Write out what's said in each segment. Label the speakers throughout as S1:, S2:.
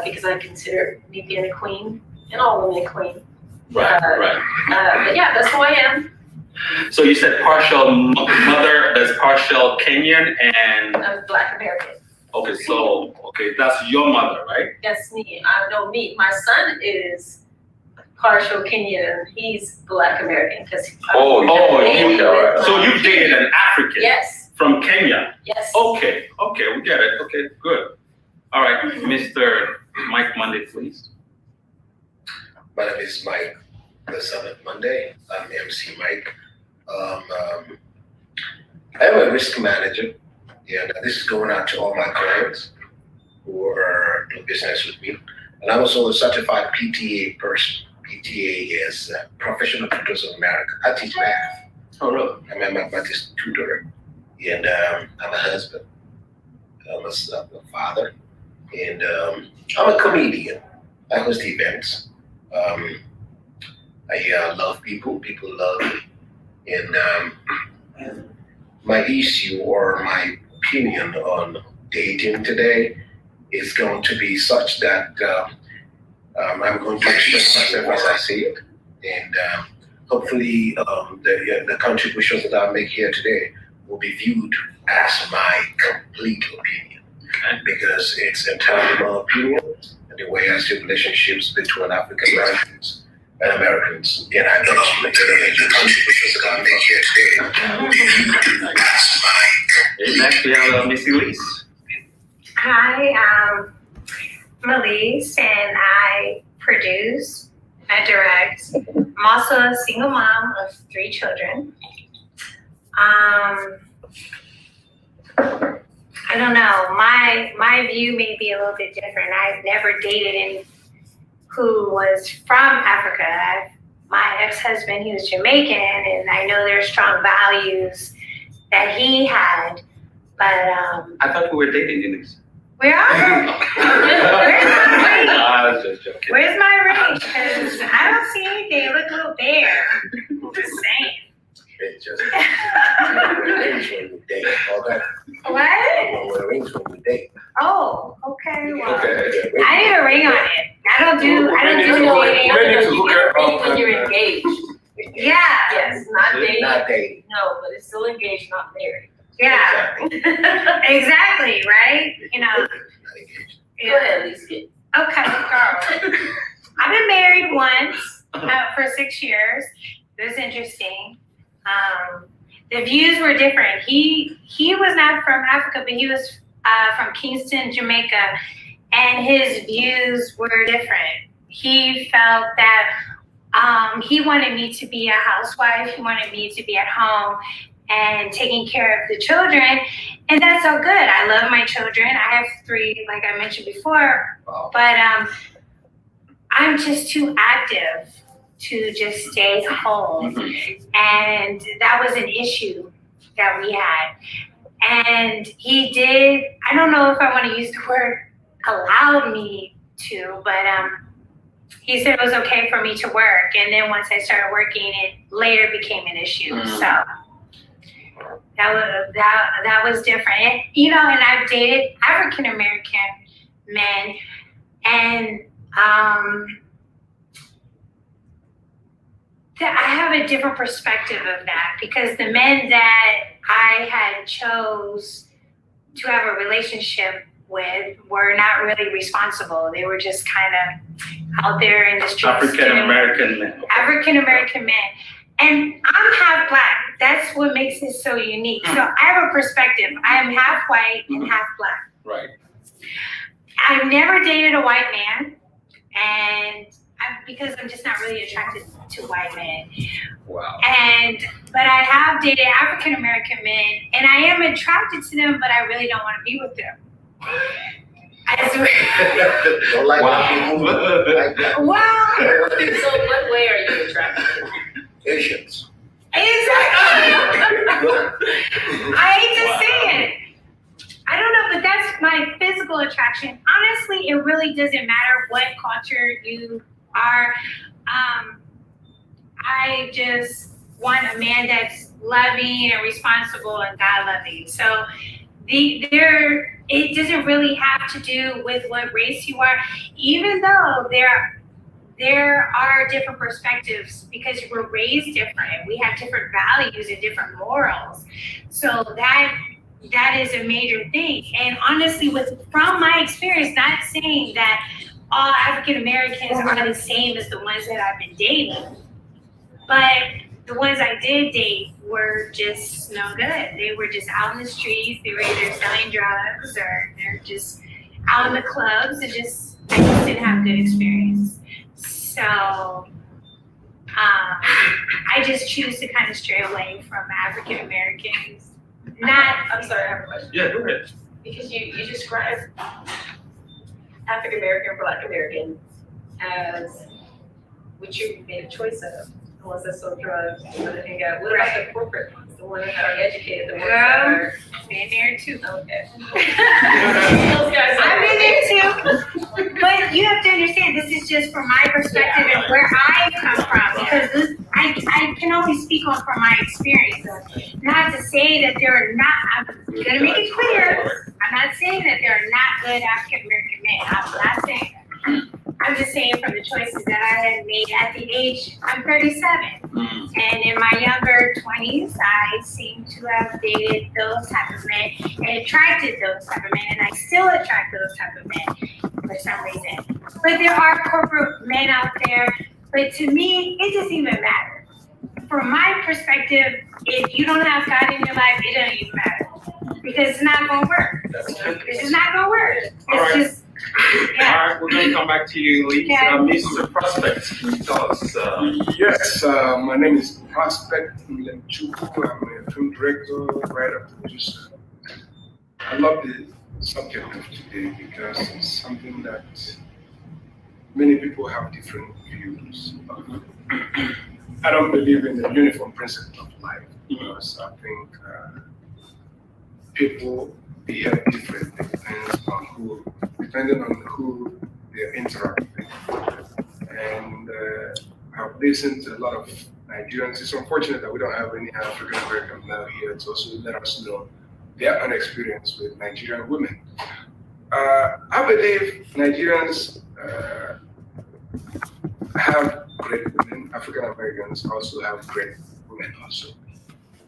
S1: because I consider me being a queen and all women a queen.
S2: Right.
S1: But yeah, that's who I am.
S2: So you said partial mother, that's partial Kenyan and.
S1: I'm Black American.
S2: Okay, that's your mother, right?
S1: That's me. I know me. My son is partial Kenyan. He's Black American because.
S2: So you dated an African?
S1: Yes.
S2: From Kenya?
S1: Yes.
S2: Okay, we get it. Okay, good. All right, Mr. Mike Monday, please.
S3: My name is Mike, the son of Monday. I'm MC Mike. I am a risk manager, and this is going out to all my clients who are doing business with me. And I'm also a certified PTA person. PTA is Professional Tutors of America. I teach math.
S2: Oh, really?
S3: I'm a mathematics tutor, and I'm a husband. I'm a father, and I'm a comedian. I host events. I love people. People love me. And my issue or my opinion on dating today is going to be such that I'm going to express myself as I see it. And hopefully the contributions that I make here today will be viewed as my complete opinion. Because it's entirely my opinion and the way I see relationships between African Americans and Americans. And I don't explain the contributions that I make here today. That's my
S2: Next we have Miss Elise.
S4: Hi, I'm Melise, and I produce, I direct. I'm also a single mom of 3 children. I don't know, my view may be a little bit different. I've never dated any who was from Africa. My ex-husband, he was Jamaican, and I know there's strong values that he had, but
S2: I thought we were dating, Elise.
S4: where are you? Where's my ring?
S2: I was just joking.
S4: Where's my ring? Because I don't see anything. It look a little bare. Just saying.
S3: It's just wear rings when we date. Okay.
S4: What?
S3: Wear rings when we date.
S4: Oh, okay. Well,
S2: Okay.
S4: I need a ring on it. I don't do dating.
S1: When you're engaged.
S4: Yeah.
S1: Yes, not dating.
S3: Not dating.
S1: No, but it's still engaged, not married.
S4: Yeah. Exactly, right? You know.
S3: Not engaged.
S1: Go ahead, Lisa.
S4: Okay, girl. I've been married once for 6 years. It was interesting. The views were different. He was not from Africa, but he was from Kingston, Jamaica, and his views were different. He felt that he wanted me to be a housewife. He wanted me to be at home and taking care of the children, and that's all good. I love my children. I have 3, like I mentioned before, but I'm just too active to just stay home, and that was an issue that we had. And he did, I don't know if I want to use the word allowed me to, but he said it was okay for me to work, and then once I started working, it later became an issue. So that was different. And, you know, and I've dated African American men, and I have a different perspective of that, because the men that I had chose to have a relationship with were not really responsible. They were just kind of out there in the streets.
S2: African American men.
S4: African American men. And I'm half Black. That's what makes it so unique. So I have a perspective. I am half white and half Black.
S2: Right.
S4: I've never dated a white man, and because I'm just not really attracted to white men.
S2: Wow.
S4: But I have dated African American men, and I am attracted to them, but I really don't want to be with them.
S3: Don't like
S2: Wow.
S3: like that.
S4: Well,
S1: So what way are you attracted?
S3: Asians.
S4: exactly. I hate to say it. I don't know, but that's my physical attraction. Honestly, it really doesn't matter what culture you are. I just want a man that's loving and responsible and God loving. So it doesn't really have to do with what race you are, even though there are different perspectives because we're raised different. We have different values and different morals. So that is a major thing. And honestly, from my experience, not saying that all African Americans are the same as the ones that I've been dating, but the ones I did date were just no good. They were just out in the streets. They were either selling drugs or they're just out in the clubs and I just didn't have a good experience. So I just choose to kind of stray away from African Americans.
S1: I'm sorry, I have a question.
S2: Yeah, go ahead.
S1: Because you describe African American, Black American as what you made a choice of. The ones that sold drugs, the ones that hang out. What about the corporate ones? The ones that are educated, the ones that are.
S4: Been there too.
S1: Okay. Those guys
S4: I've been there too. But you have to understand, this is just from my perspective and where I come from, because I can only speak from my experience. Not to say that there are not, I'm gonna make it clear, I'm not saying that there are not good African American men. I'm not saying that. I'm just saying from the choices that I had made at the age, I'm 37. And in my younger 20s, I seem to have dated those type of men and attracted those type of men, and I still attract those type of men for some reason. But there are corporate men out there, but to me, it doesn't even matter. From my perspective, if you don't have God in your life, it doesn't even matter. Because it's not gonna work. It's just not gonna work. It's just, yeah.
S2: All right, we're going to come back to you, Lee.
S4: Yeah.
S2: Mr. Prospect, can you tell us?
S5: Yes, my name is Prospect Mlenchukwu. I'm a film director, writer, producer. I love the subject of today because it's something that many people have different views of. I don't believe in the uniform principle of life because I think people behave differently depending on who they're interacting with. And I've listened to a lot of Nigerians. It's unfortunate that we don't have any African Americans now here to also let us know their own experience with Nigerian women. I believe Nigerians have great women. African Americans also have great women also.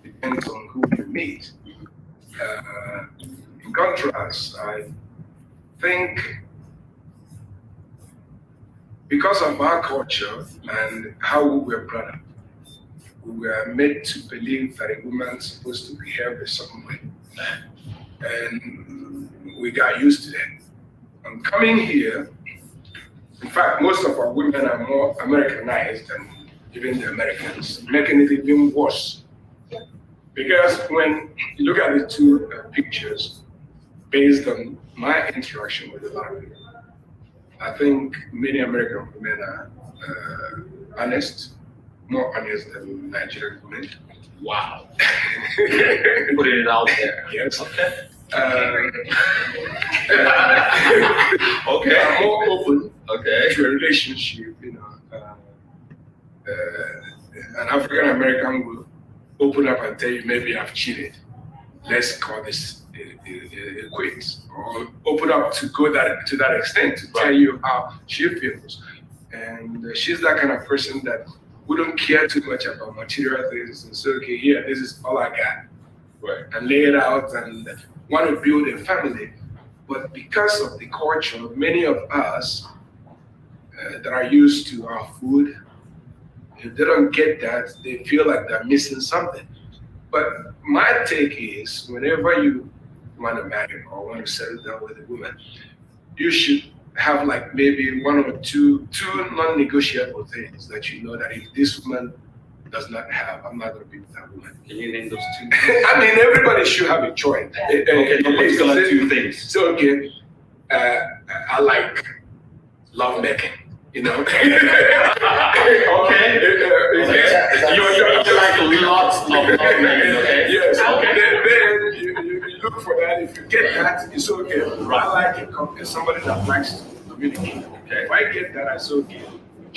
S5: Depends on who you meet. In contrast, I think because of our culture and how we were brought up, we were made to believe that a woman is supposed to behave a certain way. And we got used to that. I'm coming here, in fact, most of our women are more Americanized than even the Americans, making it even worse. Because when you look at the two pictures, based on my interaction with a lot of people, I think many American women are honest, more honest than Nigerian women.
S2: Wow. Putting it out there.
S5: Yes.
S2: Okay.
S5: Okay. More open
S2: Okay.
S5: to a relationship, an African American will open up and tell you, maybe I've cheated. Let's call this a quits. Or open up to go to that extent to tell you how she feels. And she's that kind of person that wouldn't care too much about material things and say, okay, here, this is all I got.
S2: Right.
S5: And lay it out and want to build a family. But because of the culture, many of us that are used to our food, if they don't get that, they feel like they're missing something. But my take is, whenever you want to marry or want to settle down with a woman, you should have like maybe one or two non-negotiable things that you know that if this woman does not have, I'm not going to be with that woman.
S2: Can you name those two?
S5: I mean, everybody should have a choice.
S2: Okay, particular two things.
S5: So, okay, I like love making. Okay.
S2: You like lots of love making, okay?
S5: Yes.
S2: Okay.
S5: Then you look for that. If you get that, it's okay.
S2: Right.
S5: I like somebody that likes to communicate.
S2: Okay.
S5: If I get that, I say, okay,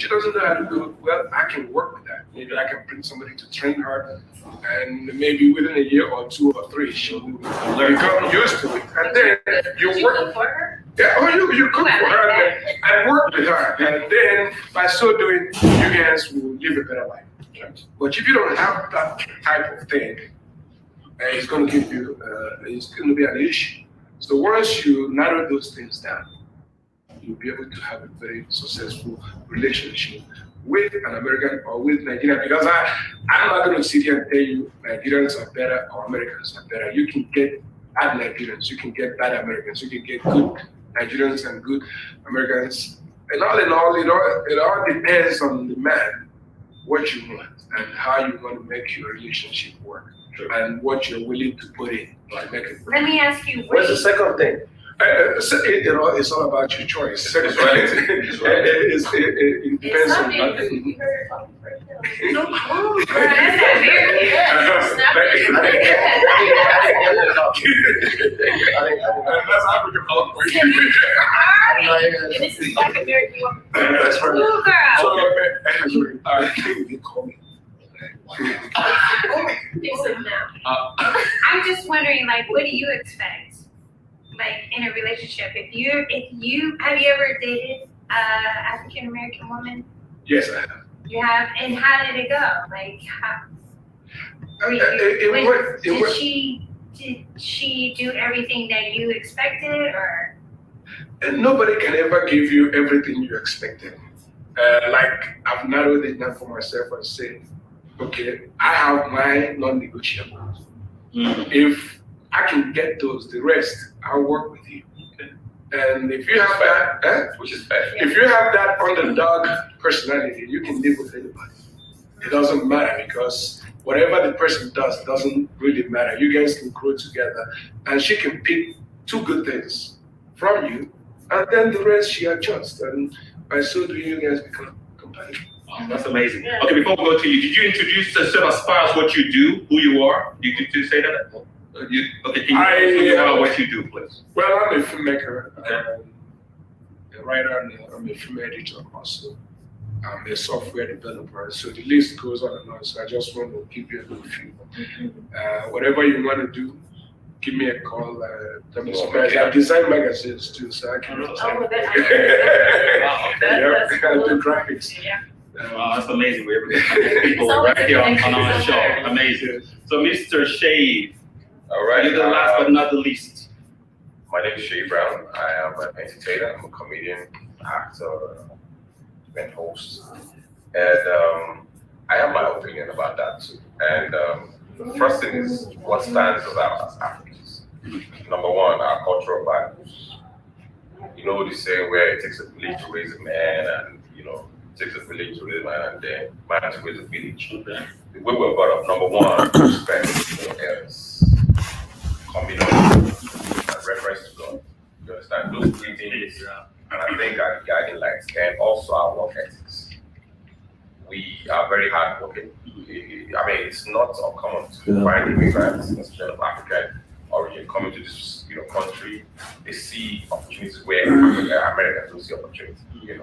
S5: she doesn't know how to do it well, I can work with that. Maybe I can bring somebody to train her, and maybe within a year or 2 or 3, she'll become used to it. And then you work
S1: for her?
S5: Yeah, you cook for her and work with her. And then by so doing, you guys will live a better life. But if you don't have that type of thing, it's going to give you, it's going to be an issue. So once you narrow those things down, you'll be able to have a very successful relationship with an American or with Nigeria. Because I'm not going to sit here and tell you Nigerians are better or Americans are better. You can get bad Nigerians, you can get bad Americans, you can get good Nigerians and good Americans. And all in all, it all depends on the man, what you want and how you want to make your relationship work and what you're willing to put in to make it work.
S4: Let me ask you,
S3: What's the second thing?
S5: It's all about your choice.
S2: That's right.
S5: It depends on
S1: You heard her talking first now.
S4: no, oh, girl, that's not very
S5: That's African culture.
S1: And this is Black American woman.
S3: That's right.
S4: Ooh, girl.
S5: They call me.
S1: Fix it now.
S4: I'm just wondering, like, what do you expect, like, in a relationship? If you have you ever dated African American woman?
S5: Yes, I have.
S4: You have, and how did it go? Like, how? Did she do everything that you expected, or?
S5: And nobody can ever give you everything you expected. Like, I've narrowed it down for myself and said, okay, I have my non-negotiables. If I can get those, the rest, I'll work with you. And if you have that,
S2: Which is fair.
S5: if you have that underdog personality, you can live with anybody. It doesn't matter because whatever the person does doesn't really matter. You guys can grow together and she can pick 2 good things from you and then the rest she adjusts. And by so doing, you guys become compatible.
S2: Oh, that's amazing. Okay, before we go to you, did you introduce yourself as far as what you do, who you are? You could say that? Can you tell me about what you do, please?
S5: Well, I'm a filmmaker, a writer, and I'm a film editor also. I'm a software developer, so the list goes on and on. So I just want to give you a little few. Whatever you want to do, give me a call. Tell me some I design magazines too, so I can.
S1: Oh,
S5: I do graphics.
S1: Yeah.
S2: Wow, that's amazing. We're able to have people right here on our show. Amazing. So, Mr. Shade,
S6: All right.
S2: you're the last but not the least.
S6: My name is Shay Brown. I am an entertainer. I'm a comedian, actor, event host. And I have my opinion about that too. And the first thing is what stands us out as Africans. Number one, our cultural values. You know the saying where it takes a village to raise a man, and it takes a village to raise a man, and then man to raise a village. The way we're brought up, number one, respect elders, community, and reference to God. You understand? Those 3 things, and I think are guiding lights, and also our work ethics. We are very hardworking. I mean, it's not uncommon to find immigrants, especially of African origin, coming to this country. They see opportunities where Americans don't see opportunity. We can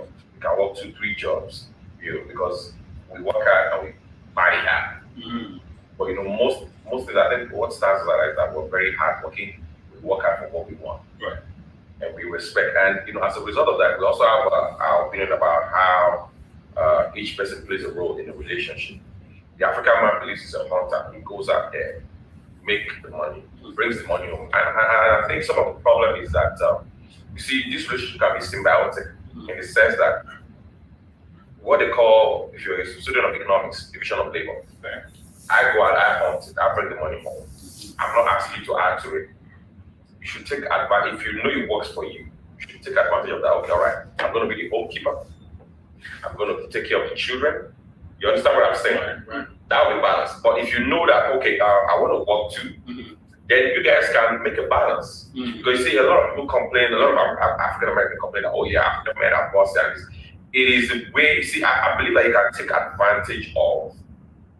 S6: work 2-3 jobs, because we work hard and we party hard. But mostly I think what stands out is that we're very hardworking. We work hard for what we want.
S2: Right.
S6: And we respect. And as a result of that, we also have our opinion about how each person plays a role in a relationship. The African man believes he's a hunter. He goes out there, make the money, brings the money home. And I think some of the problem is that you see, this relationship can be symbiotic in the sense that what they call, if you're a student of economics, division of labor. I go out, I hunt it, I bring the money home. I'm not asking you to add to it. You should take advantage. If you know it works for you, you should take advantage of that. Okay, all right, I'm going to be the homekeeper. I'm going to take care of the children. You understand what I'm saying?
S2: Right.
S6: That will be balanced. But if you know that, okay, I want to work too, then you guys can make a balance. Because you see, a lot of people complain, a lot of African Americans complain that, oh yeah, African American are boss. It is the way, you see, I believe that you can take advantage of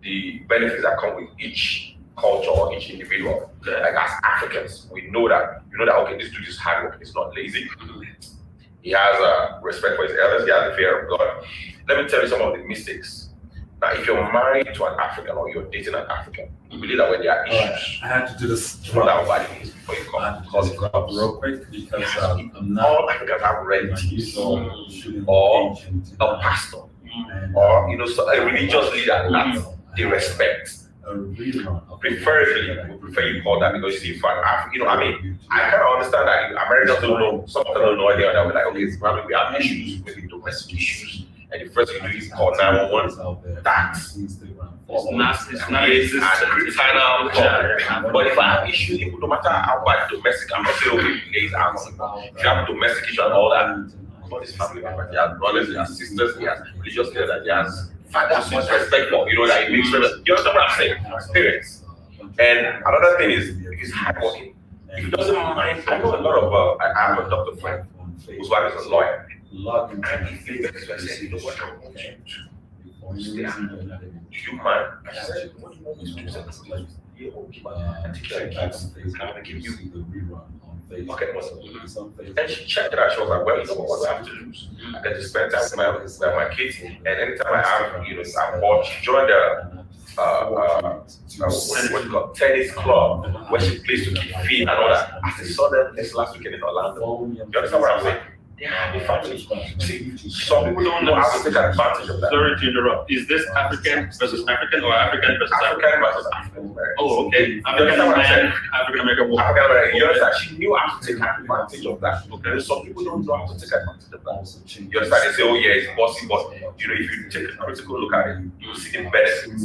S6: the benefits that come with each culture or each individual. Like as Africans, we know that, okay, this dude is hard working, he's not lazy. He has respect for his elders. He has the fear of God. Let me tell you some of the mistakes. Now, if you're married to an African or you're dating an African, you believe that when there are issues,
S7: I had to do this
S6: you know that what it is before you
S7: I had
S6: come.
S7: to
S6: Cause
S7: just drop real quick because I'm not
S6: all Africans have
S7: my
S6: relatives
S7: usual shooting
S6: or
S7: page into
S6: a
S7: that.
S6: pastor
S7: And,
S6: or so a religious leader that they respect.
S7: a rerun of
S6: Preferably, we prefer you call that because you see, for an African, I mean, I kind of understand that Americans don't know, some of them don't know idea. They'll be like, okay, it's probably we have issues, maybe domestic issues, and the first thing you do is call 911. That's
S2: It's not
S6: it's
S2: existent.
S6: a final call. But if I have issues, no matter how bad domestic, I'm not saying okay, please answer. If you have domestic issue and all that, all his family members, he has brothers, he has sisters, he has religious leaders, he has fathers, much respect for, that he makes sure that, you understand what I'm saying? Parents. And another thing is, he's hardworking. If he doesn't mind, I know a lot of, I have a doctor friend whose wife is a lawyer. And if he makes sure, I said, you know what, I want you to stay at home. Do you mind? I said, what do you want me to do? I said, yeah, okay, I take care of the kids. I'm gonna give you pocket money. And she checked it out. She was like, well, you know what do I have to lose? I get to spend time with my kids. And anytime I have, I'm bored. She joined what you call tennis club where she plays to keep fit and all that. I saw them this last weekend in Orlando. You understand what I'm saying? They have a family. See, some people don't know how to take advantage of that.
S2: Sorry to interrupt. Is this African versus African or African versus African?
S6: African versus African American.
S2: Oh, okay. African man, African American woman.
S6: African American. You understand? She knew how to take advantage of that. Okay. Some people don't know how to take advantage of that. You understand? They say, oh yeah, it's bossy, but if you take a critical look at it, you will see the benefits.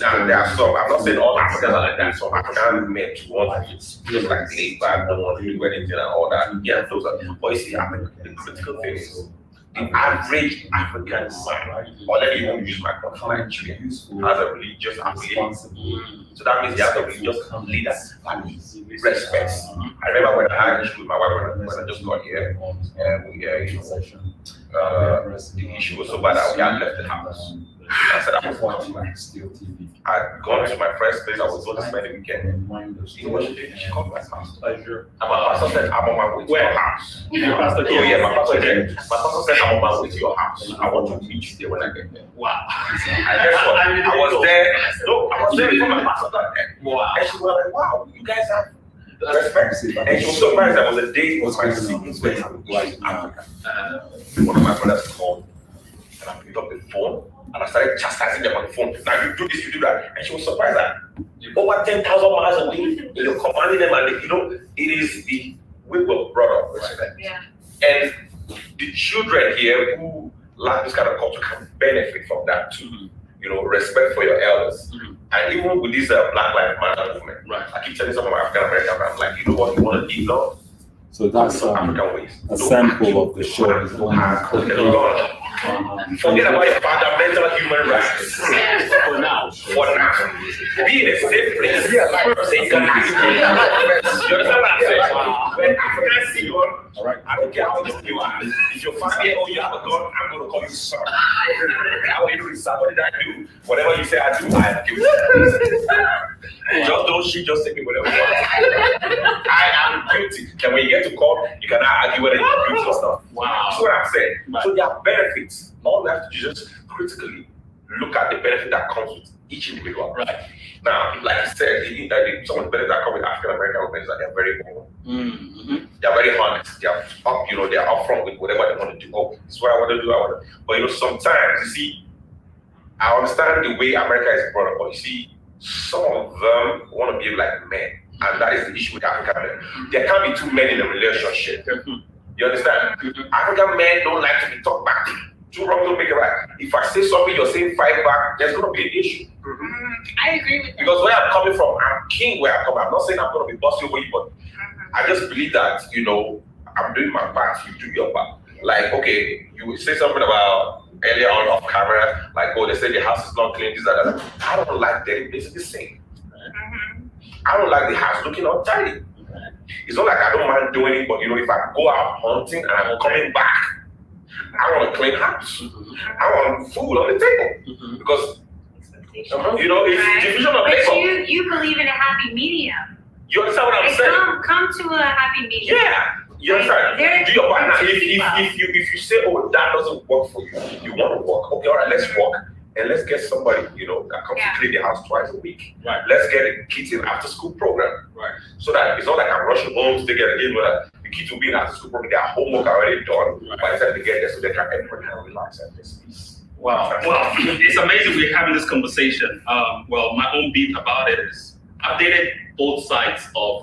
S6: Now there are some. I'm not saying all Africans are like that. Some African men too want to just like laid back, don't want to do anything and all that. Yeah, those are. But you see, the critical thing is the average African man, or let me even use my confidant tree, has a religious affiliation. So that means he has a religious leader that he respects. I remember when I had an issue with my wife when I just got here, and we, the issue was so bad that we had left the house. I said I was watching STeeLE TV. I'd gone to my friend's place. I was going to spend the weekend. You know what she did? She called my pastor. And my pastor said, "I'm on my way to your house."
S2: Your pastor
S6: Oh yeah, my pastor said, "I'm on my way to your house. I want to meet you there when I get there."
S2: Wow.
S6: And guess what? I was there. No, I was there before my pastor got there.
S2: Wow.
S6: And she was like, "Wow, you guys have respect." And she was surprised that was a day with my siblings when I was in Africa. One of my brothers called, and I picked up the phone. And I started chastising them on the phone. Now you do this, you do that. And she was surprised that over 10,000 miles away, you're commanding them, and it is the way we're brought up. Respect.
S4: Yeah.
S6: And the children here who lack this kind of culture can benefit from that too. Respect for your elders. And even with this Black Lives Matter movement, I keep telling some of my African Americans, I'm like, you know what, you want to live long?
S7: So that's
S6: African ways.
S7: a sample of the show is going on.
S6: Forget about your fundamental human rights.
S2: For now.
S6: Be in a safe place. First, you can ask me. You understand what I'm saying? When Africans see you, I don't care how old you are. If you're 5 years old, you have a gun, I'm going to call you sir. How you do, sir? What did I do? Whatever you say I do, I do. Just don't shoot, just take me whatever you want. I am guilty. And when you get to court, you cannot argue whether you're guilty or not.
S2: Wow.
S6: That's what I'm saying. So there are benefits. All we have to do is just critically look at the benefit that comes with each individual.
S2: Right.
S6: Now, like I said, some of the benefits that come with African American women is that they're very open.
S2: Mm-hmm.
S6: They're very honest. They're up, they're upfront with whatever they want to do. Oh, this is what I want to do. But sometimes you see, I understand the way America is brought up, but you see, some of them want to be like men. And that is the issue with African men. There can't be too many in a relationship. You understand? African men don't like to be talked back. Two wrongs don't make it right. If I say something, you're saying 5 back, there's going to be an issue.
S4: I agree with that.
S6: Because where I'm coming from, I'm king where I'm coming. I'm not saying I'm going to be bossy over you, but I just believe that, I'm doing my part, you do your part. Like, okay, you say something about earlier on off camera, like, oh, they say the house is not clean, this, that. I don't like dirty places the same. I don't like the house looking untidy. It's not like I don't mind doing it, but if I go out hunting and I'm coming back, I want a clean house. I want food on the table. Because, it's division of labor.
S4: But you believe in a happy medium.
S6: You understand what I'm saying?
S4: Come to a happy medium.
S6: Yeah. You understand?
S4: There-
S6: Do your part. Now,
S4: there's
S6: if you say, oh, that doesn't work for you, you want to work, okay, all right, let's work. And let's get somebody, that comes to clean the house twice a week.
S2: Right.
S6: Let's get a kids in after school program.
S2: Right.
S6: So that it's not like I'm rushing home to get a game where the kids will be in after school program, their homework already done.
S2: Right.
S6: By the time they get there, so they can everybody can relax and just peace.
S2: Wow. Well, it's amazing we're having this conversation. Well, my own beat about it is I've dated both sides of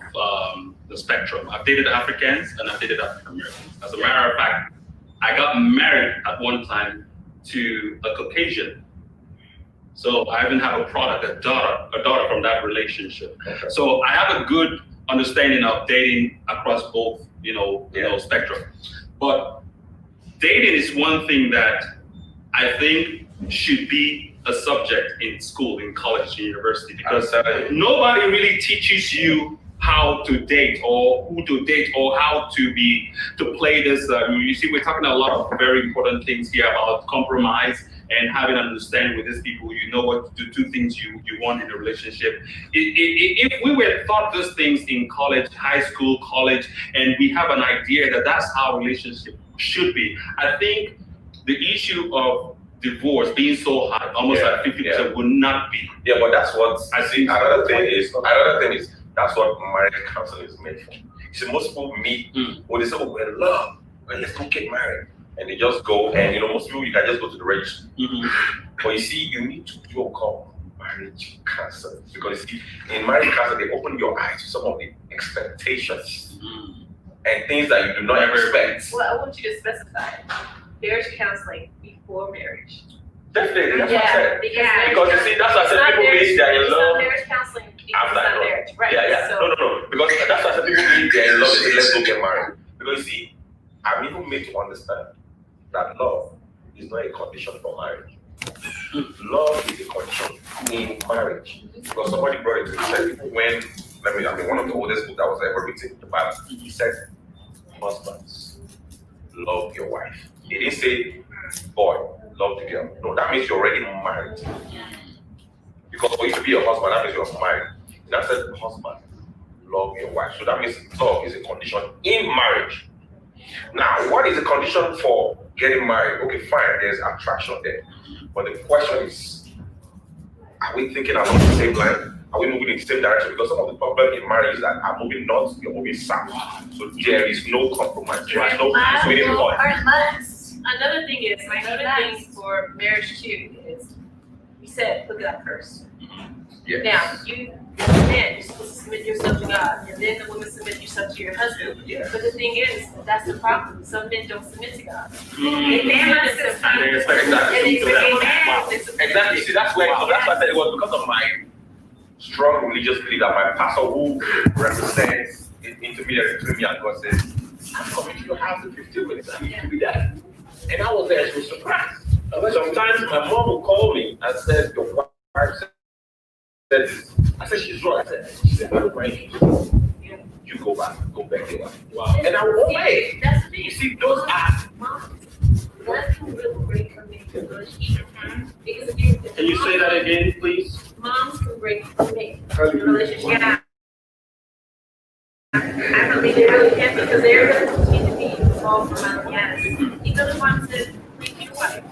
S2: the spectrum. I've dated Africans and I've dated African Americans. As a matter of fact, I got married at one time to a Caucasian. So I even have a daughter from that relationship.
S6: Okay.
S2: So I have a good understanding of dating across both, spectrum. But dating is one thing that I think should be a subject in school, in college, and university, because nobody really teaches you how to date or who to date or how to play this. You see, we're talking a lot of very important things here about compromise and having an understanding with these people. You know what to do, things you want in a relationship. If we were taught these things in college, high school, college, and we have an idea that that's how relationship should be, I think the issue of divorce being so high, almost like 50%, would not be.
S6: Yeah, but that's what
S2: I think.
S6: Another thing is that's what marriage counseling is made for. See, most people meet when they say, "Oh, we're in love, well, let's go get married," and they just go, and most people you can just go to the registry. But you see, you need to do what called marriage counseling, because you see, in marriage counseling they open your eyes to some of the expectations and things that you do not expect.
S1: Well, I want you to specify marriage counseling before marriage.
S6: Definitely, that's what I said.
S1: Because
S6: Because you see, that's why I said people meet they're in
S1: it's
S6: love.
S1: not marriage counseling because it's
S6: After
S1: not marriage, right?
S6: Yeah.
S1: So,
S6: No. Because that's why I said people meet they're in love, they say, let's go get married. Because you see, I'm even made to understand that love is not a condition for marriage. Love is a condition in marriage. Because somebody brought it to me, said, one of the oldest books that was ever written in the Bible, he said, husbands, love your wife. He didn't say, boy, love the girl. No, that means you're already married. Because for you to be a husband, that means you're married. And I said, husband, love your wife. So that means love is a condition in marriage. Now, what is the condition for getting married? Okay, fine, there's attraction there. But the question is, are we thinking along the same line? Are we moving in the same direction? Because some of the problem in marriage is that I'm moving north, you're moving south. So there is no compromise. There is no meeting point.
S1: another thing for marriage too is, you said, look it up first.
S6: Yes.
S1: Now, you, as a man, you're supposed to submit yourself to God, and then the woman submit yourself to your husband.
S6: Yeah.
S1: But the thing is, that's the problem. Some men don't submit to God.
S2: Mm.
S6: Exactly. See, that's why I said it was because of my strong religious belief that my pastor, who represents an intermediary between me and God, says, I'm coming to your house in 15 minutes. I need to be there. And I was there, she was surprised. Sometimes my mom will call me and says, your wife said this. I said, she's wrong. She said, I don't mind you go back there.
S2: Wow.
S6: And I will obey.
S1: That's the thing.
S6: You see, those are
S1: That's a real great commitment relationship. Because if you,
S2: Can you say that again, please?
S1: moms can break the relationship.
S4: Yeah. I believe
S1: They
S4: it.
S1: really can, because they're going to continue to be involved no matter what. Even the ones that leave your wife.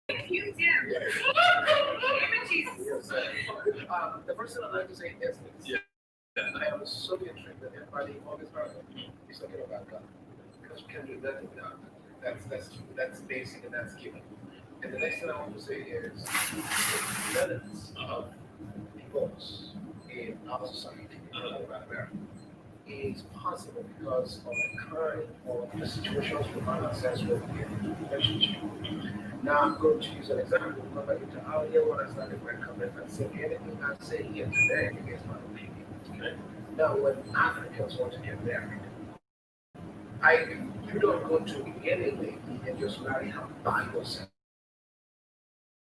S4: You too.
S5: The first thing I'd like to say is this.
S2: Yeah.
S5: I am so intrigued that everybody always is talking about God. Because we can do nothing without God. That's basic and that's given. And the next thing I want to say is the evidence of divorce in our society, around America, is possible because of the kind of the situations we find ourselves with in relationship. Now I'm going to use an example. Remember, out here when I started my comment, I said anything I say here today is my opinion. Now, when Africans want to get married, you don't go to any lady and just marry her by yourself.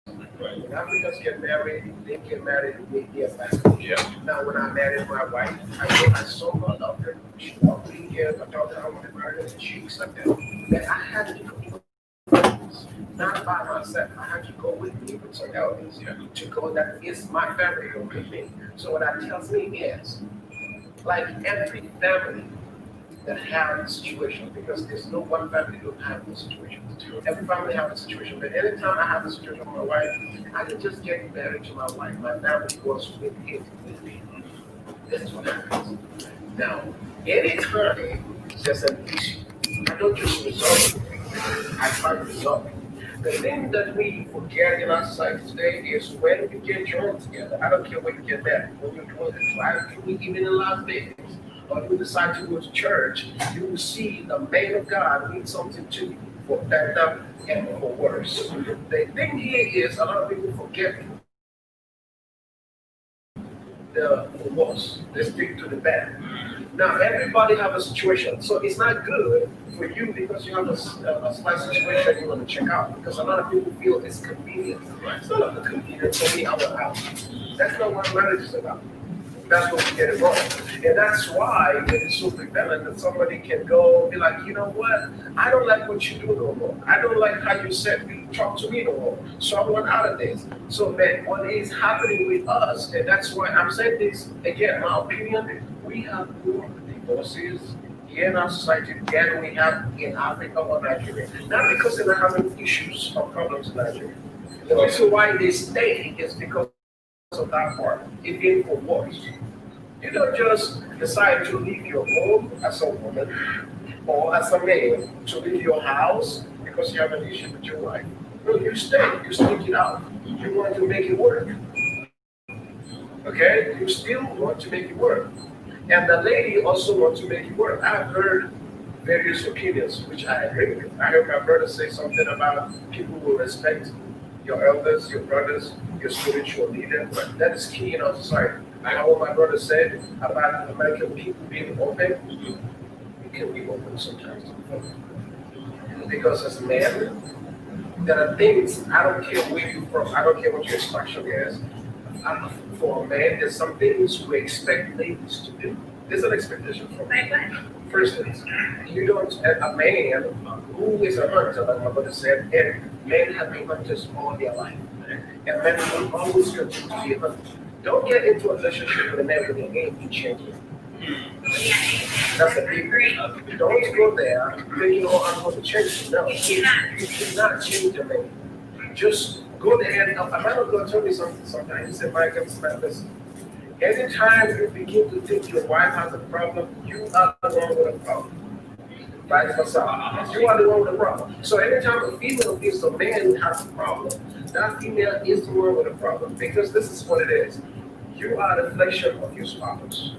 S2: Right.
S5: When Africans get married, they get married with their family.
S6: Yeah.
S5: Now, when I married my wife, I saw her love her. She walked in here, I told her I want to marry her, and she accepted. Then I had to go, not by myself. I had to go with me with some elders to go. That is my family who with me. So what that tells me is, like every family that have a situation, because there's no one family who don't have a situation. Every family have a situation, but anytime I have a situation with my wife, I can just get married to my wife. My family was with it with me. This is what happens. Now, anytime there's an issue, I don't just resolve it. I try to resolve it. The thing that we forget in our society today is when we get joined together, I don't care when you get married, when you're doing the drive-through, even in Las Vegas, or you decide to go to church, you will see the man of God need something to you for better and for worse. The thing here is a lot of people forget the worse. They stick to the bad. Now, everybody have a situation, so it's not good for you because you have a slight situation you want to check out, because a lot of people feel it's convenient. It's not a convenience for me, I will out. That's not what marriage is about. That's what we get it wrong. And that's why it is so prevalent that somebody can go and be like, you know what? I don't like what you do no more. I don't like how you said you talk to me no more. So I want out of this. So man, what is happening with us, and that's why I'm saying this again, my opinion, we have more divorces here in our society than we have in Africa or Nigeria. Not because they're not having issues or problems in Nigeria. The reason why they stay is because of that part. It ain't for worse. You don't just decide to leave your home as a woman or as a man to leave your house because you have an issue with your wife. No, you stay. You stick it out. You want to make it work. Okay? You still want to make it work. And the lady also wants to make it work. I've heard various opinions, which I agree with. I heard my brother say something about people who respect your elders, your brothers, your spiritual leader. That is key in our society. I know what my brother said about American people being open. We can be open sometimes. Because as a man, there are things, I don't care where you're from, I don't care what your extraction is. For a man, there's some things we expect ladies to do. There's an expectation from men. First is, you don't, a man who is a hunter, like my brother said, and men have been hunters all their life. And men will always continue to be a hunter. Don't get into a relationship with a man with an aim to change it. That's a big thing. Don't go there thinking, oh, I'm going to change it. No, you cannot change a man. Just go there and a man will go tell me something sometimes. He said, Mike, listen. Anytime you begin to think your wife has a problem, you are the one with a problem. Vice versa. You are the one with a problem. So anytime a female thinks a man has a problem, that female is the one with a problem. Because this is what it is. You are a reflection of your spouse.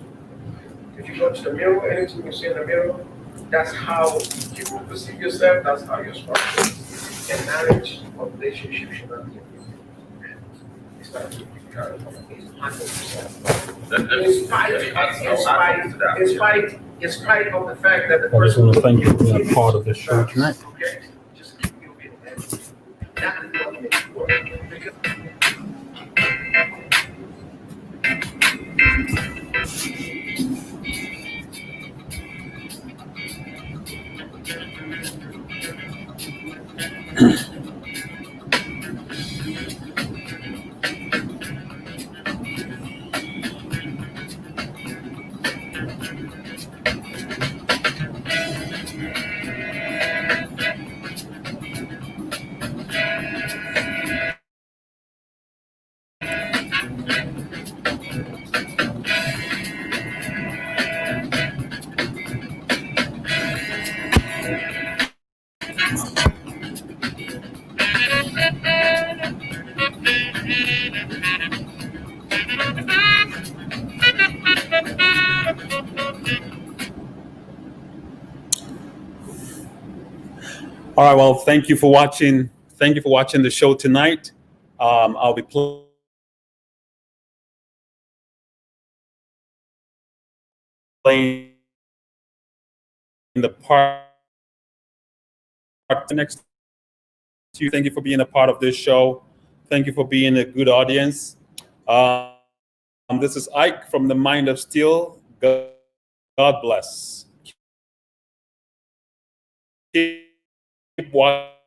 S5: If you go to the mirror, anything you see in the mirror, that's how you perceive yourself, that's how your spouse is. And marriage or relationship should not be a it's not to be carried on. In spite of the fact that the
S7: I just
S5: person
S7: want to thank you for being part of the show tonight.
S5: okay, just keep moving. That is what makes it work.
S8: All right. Well, thank you for watching. Thank you for watching the show tonight. I'll be playing the part next to you. Thank you for being a part of this show. Thank you for being a good audience. This is Ike from the Mind of Steel. God bless. Keep watching.